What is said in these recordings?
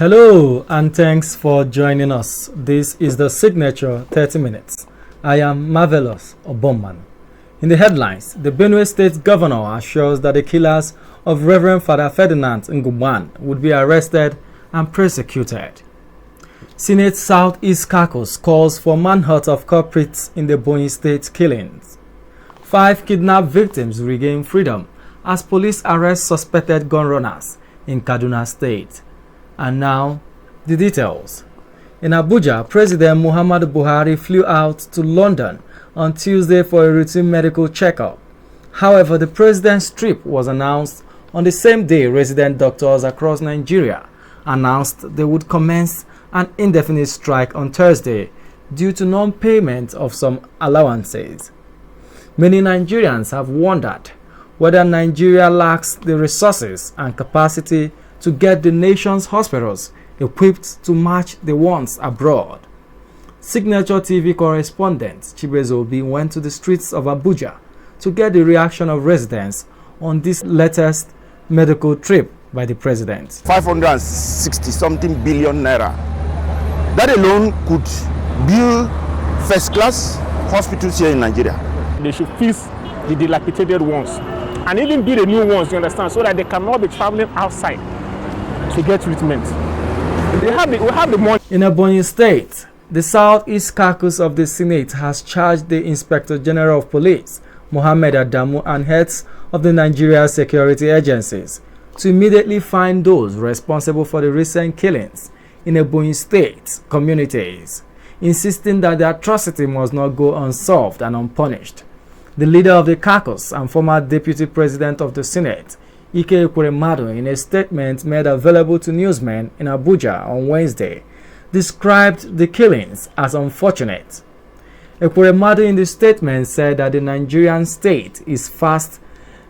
Hello and thanks for joining us. This is the Signature 30 Minutes. I am Marvelous Obomman. In the headlines, the Benue State Governor assures that the killers of Reverend Father Ferdinand Ngubwan would be arrested and prosecuted. Senate Southeast Caucus calls for manhunt of culprits in the Ogun State killings. 5 kidnapped victims regain freedom as police arrest suspected gun runners in Kaduna State. And now, the details. In Abuja, President Muhammadu Buhari flew out to London on Tuesday for a routine medical checkup. However, the president's trip was announced on the same day resident doctors across Nigeria announced they would commence an indefinite strike on Thursday due to non-payment of some allowances. Many Nigerians have wondered whether Nigeria lacks the resources and capacity to get the nation's hospitals equipped to match the ones abroad. Signature TV correspondent Chibezobi went to the streets of Abuja to get the reaction of residents on this latest medical trip by the president. 560-something billion naira. That alone could build first-class hospitals here in Nigeria. They should fix the dilapidated ones and even build the new ones, you understand, so that they cannot be traveling outside to get treatment. We have the money. In Ogun State, the Southeast Caucus of the Senate has charged the Inspector General of Police, Mohammed Adamu, and heads of the Nigeria security agencies to immediately find those responsible for the recent killings in Ogun State communities, insisting that the atrocity must not go unsolved and unpunished. The leader of the caucus and former deputy president of the Senate, Ike Ekweremadu, in a statement made available to newsmen in Abuja on Wednesday, described the killings as unfortunate. Ekweremadu in the statement said that the Nigerian state is fast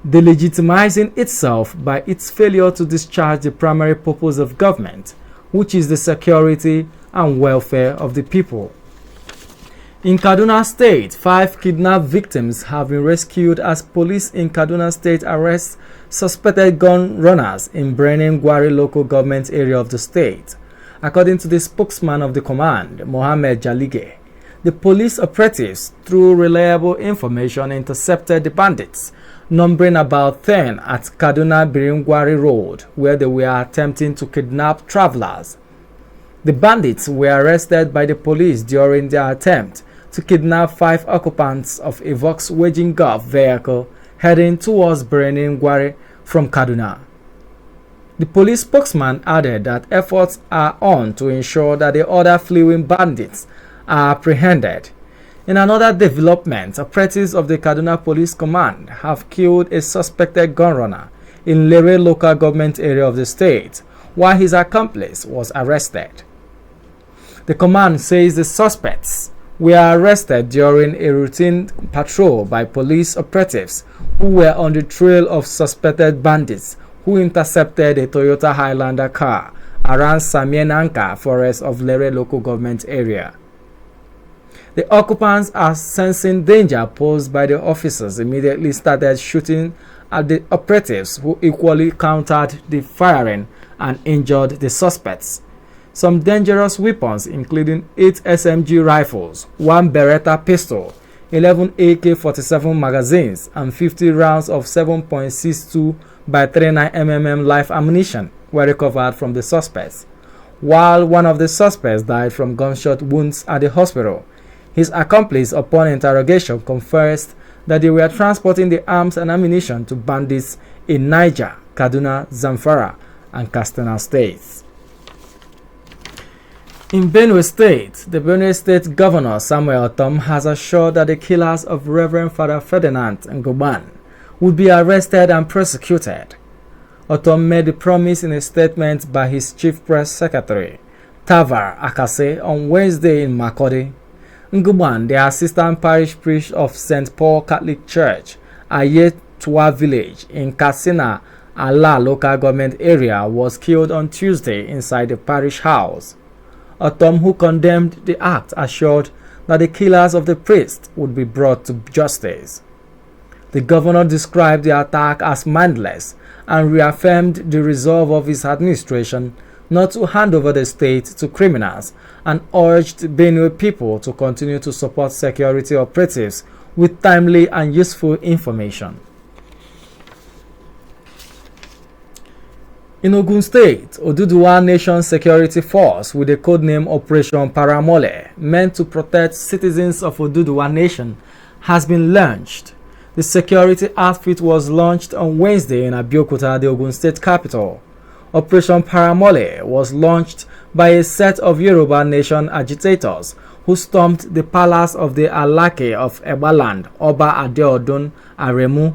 delegitimizing itself by its failure to discharge the primary purpose of government, which is the security and welfare of the people. In Kaduna State, 5 kidnapped victims have been rescued as police in Kaduna State arrest suspected gun runners in Gwari local government area of the state. According to the spokesman of the command, Mohammed Jalige, the police operatives, through reliable information, intercepted the bandits, numbering about 10 at Kaduna Gwari Road, where they were attempting to kidnap travelers. The bandits were arrested by the police during their attempt to kidnap 5 occupants of a Volkswagen Golf vehicle heading towards Gwari from Kaduna. The police spokesman added that efforts are on to ensure that the other fleeing bandits are apprehended. In another development, operatives of the Kaduna Police Command have killed a suspected gun runner in Lere local government area of the state, while his accomplice was arrested. The command says the suspects were arrested during a routine patrol by police operatives who were on the trail of suspected bandits who intercepted a Toyota Highlander car around Samienanka forest of Lere local government area. The occupants, are sensing danger posed by the officers, immediately started shooting at the operatives, who equally countered the firing and injured the suspects. Some dangerous weapons, including 8 SMG rifles, 1 Beretta pistol, 11 AK-47 magazines, and 50 rounds of 7.62 by 39 mm live ammunition were recovered from the suspects. While one of the suspects died from gunshot wounds at the hospital, his accomplice, upon interrogation, confessed that they were transporting the arms and ammunition to bandits in Niger, Kaduna, Zamfara, and Kaduna States. In Benue State, the Benue State Governor Samuel Otom has assured that the killers of Reverend Father Ferdinand Ngubwan would be arrested and prosecuted. Otom made the promise in a statement by his chief press secretary, Tavar Akase, on Wednesday in Makurdi. Ngubwan, the assistant parish priest of St. Paul Catholic Church, Ayetua village in Katsina Allah local government area, was killed on Tuesday inside the parish house. Otom, who condemned the act, assured that the killers of the priest would be brought to justice. The governor described the attack as mindless and reaffirmed the resolve of his administration not to hand over the state to criminals and urged Benue people to continue to support security operatives with timely and useful information. In Ogun State, Oduduwa Nation Security Force with the codename Operation Paramole, meant to protect citizens of Oduduwa Nation, has been launched. The security outfit was launched on Wednesday in Abeokuta, the Ogun State capital. Operation Paramole was launched by a set of Yoruba Nation agitators who stormed the palace of the Alake of Ebaland, Oba Adeodun Aremu,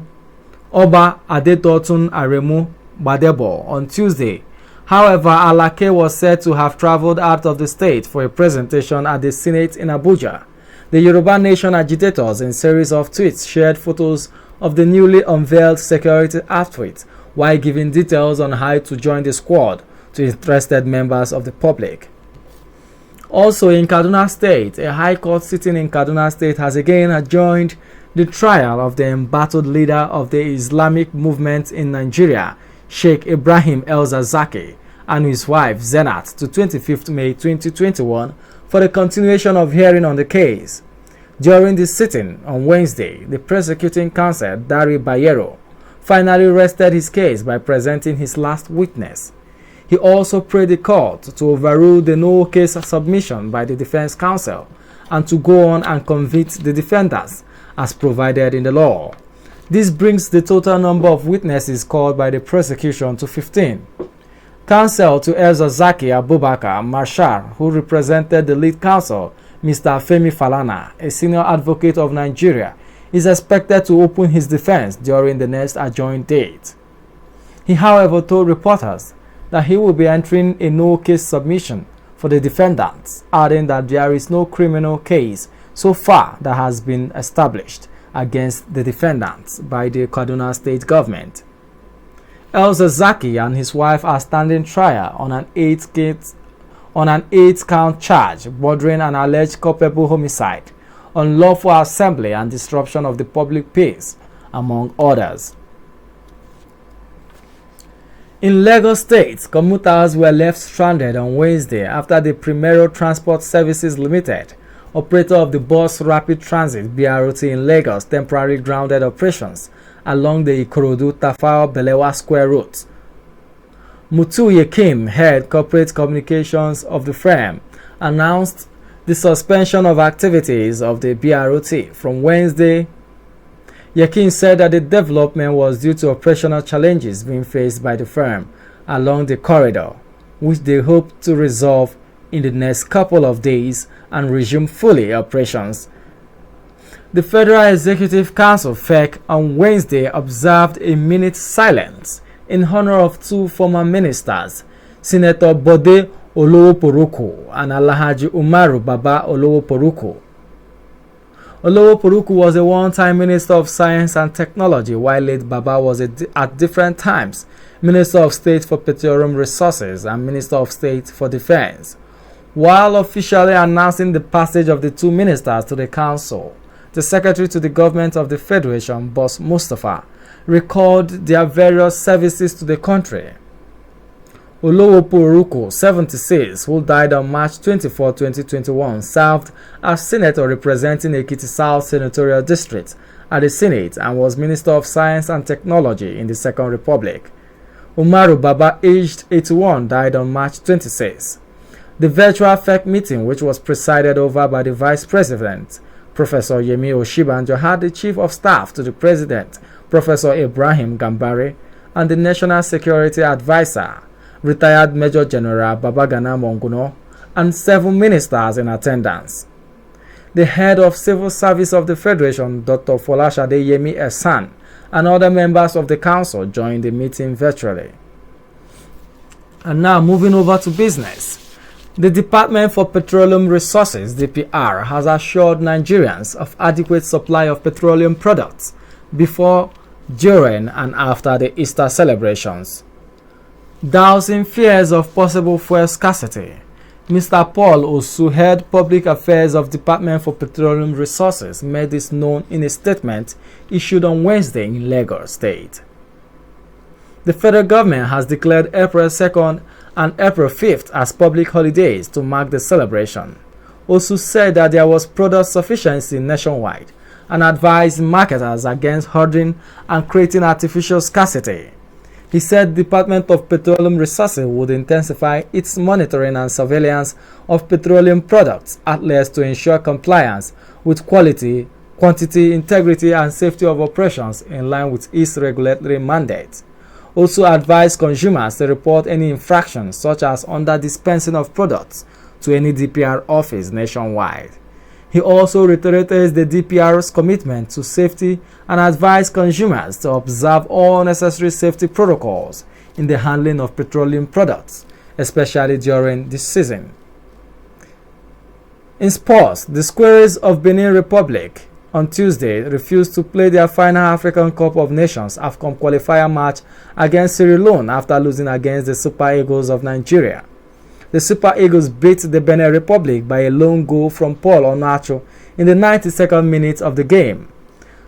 Oba Adetotun Aremu Badebo, on Tuesday. However, Alake was said to have traveled out of the state for a presentation at the Senate in Abuja. The Yoruba Nation agitators, in a series of tweets, shared photos of the newly unveiled security outfit while giving details on how to join the squad to interested members of the public. Also in Kaduna State, a high court sitting in Kaduna State has again adjourned the trial of the embattled leader of the Islamic movement in Nigeria, Sheikh Ibrahim El-Zakazky, and his wife Zenat to 25th May 2021 for the continuation of hearing on the case. During the sitting on Wednesday, the prosecuting counsel, Dari Bayero, finally rested his case by presenting his last witness. He also prayed the court to overrule the no case submission by the defense counsel and to go on and convict the defendants as provided in the law. This brings the total number of witnesses called by the prosecution to 15. Counsel to El-Zakazky Abubakar Marshal, who represented the lead counsel, Mr. Femi Falana, a senior advocate of Nigeria, is expected to open his defense during the next adjourned date. He, however, told reporters that he will be entering a no-case submission for the defendants, adding that there is no criminal case so far that has been established against the defendants by the Kaduna State government. El-Zakazky and his wife are standing trial on an 8-count charge bordering an alleged culpable homicide, unlawful assembly and disruption of the public peace, among others. In Lagos State, commuters were left stranded on Wednesday after the Primero Transport Services Limited, operator of the Bus Rapid Transit (BRT) in Lagos, temporarily grounded operations along the Ikorodu-Tafawa-Balewa Square route. Mutu Yekim, head corporate communications of the firm, announced the suspension of activities of the BRT from Wednesday. Yekim said that the development was due to operational challenges being faced by the firm along the corridor, which they hope to resolve in the next couple of days and resume fully operations. The Federal Executive Council (FEC) on Wednesday observed a minute silence in honor of two former ministers, Senator Bode Olowoporuku and Alhaji Umaru Baba Olowoporuku. Olowoporuku was a one-time Minister of Science and Technology, while late Baba was at different times Minister of State for Petroleum Resources and Minister of State for Defense. While officially announcing the passage of the two ministers to the council, the Secretary to the Government of the Federation, Boss Mustafa, recalled their various services to the country. Olowoporuku, 76, who died on March 24, 2021, served as Senator representing Ekiti South Senatorial District at the Senate and was Minister of Science and Technology in the Second Republic. Umaru Baba, aged 81, died on March 26. The virtual FEC meeting, which was presided over by the Vice President, Professor Yemi Oshibanjo, had the Chief of Staff to the President, Professor Ibrahim Gambari, and the National Security Advisor, retired Major General Babagana Monguno, and 7 ministers in attendance. The head of Civil Service of the Federation, Dr. Folashade Yemi Esan, and other members of the council joined the meeting virtually. And now moving over to business. The Department for Petroleum Resources (DPR) has assured Nigerians of adequate supply of petroleum products before, during, and after the Easter celebrations. Dousing fears of possible fuel scarcity, Mr. Paul Osu, head Public Affairs of Department for Petroleum Resources, made this known in a statement issued on Wednesday in Lagos State. The federal government has declared April 2nd and April 5th as public holidays to mark the celebration. Osu said that there was product sufficiency nationwide and advised marketers against hoarding and creating artificial scarcity. He said the Department of Petroleum Resources would intensify its monitoring and surveillance of petroleum products outlets to ensure compliance with quality, quantity, integrity, and safety of operations in line with its regulatory mandate. Also advised consumers to report any infractions such as under-dispensing of products to any DPR office nationwide. He also reiterated the DPR's commitment to safety and advised consumers to observe all necessary safety protocols in the handling of petroleum products, especially during this season. In sports, the Squares of Benin Republic on Tuesday refused to play their final African Cup of Nations AFCON qualifier match against Sierra Leone after losing against the Super Eagles of Nigeria. The Super Eagles beat the Benin Republic by a lone goal from Paul Onacho in the 92nd minute of the game.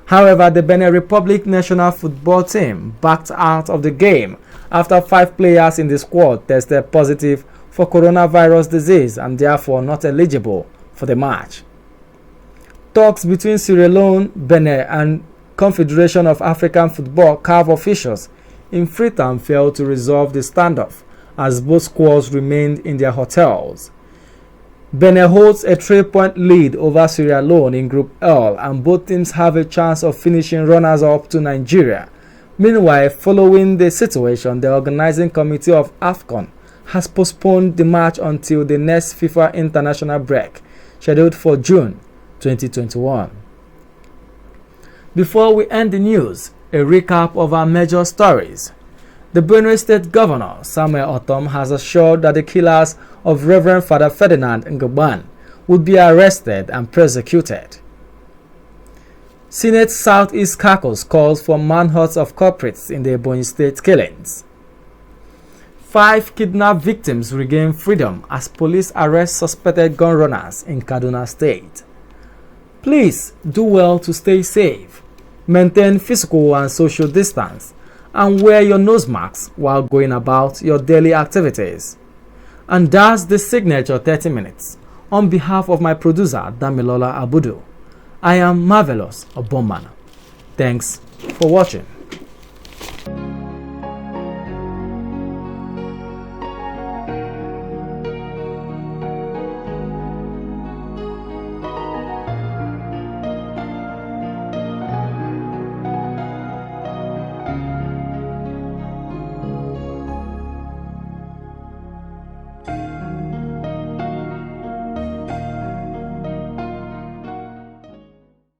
However, the Benin Republic national football team backed out of the game after 5 players in the squad tested positive for coronavirus disease and therefore not eligible for the match. Talks between Sierra Leone, Benin, and Confederation of African Football (CAF) officials in Freetown failed to resolve the standoff, as both squads remained in their hotels. Benin holds a 3-point lead over Sierra Leone in Group L, and both teams have a chance of finishing runners-up to Nigeria. Meanwhile, following the situation, the organizing committee of AFCON has postponed the match until the next FIFA international break, scheduled for June 2021. Before we end the news, a recap of our major stories. The Benue State Governor, Samuel Otom, has assured that the killers of Reverend Father Ferdinand Ngban would be arrested and prosecuted. Senate Southeast Caucus calls for manhunts of culprits in the Ogun State killings. 5 kidnapped victims regain freedom as police arrest suspected gun runners in Kaduna State. Please do well to stay safe, maintain physical and social distance, and wear your nose masks while going about your daily activities. And that's the signature 30 minutes. On behalf of my producer, Damilola Abudu, I am Marvelous Obomana. Thanks for watching.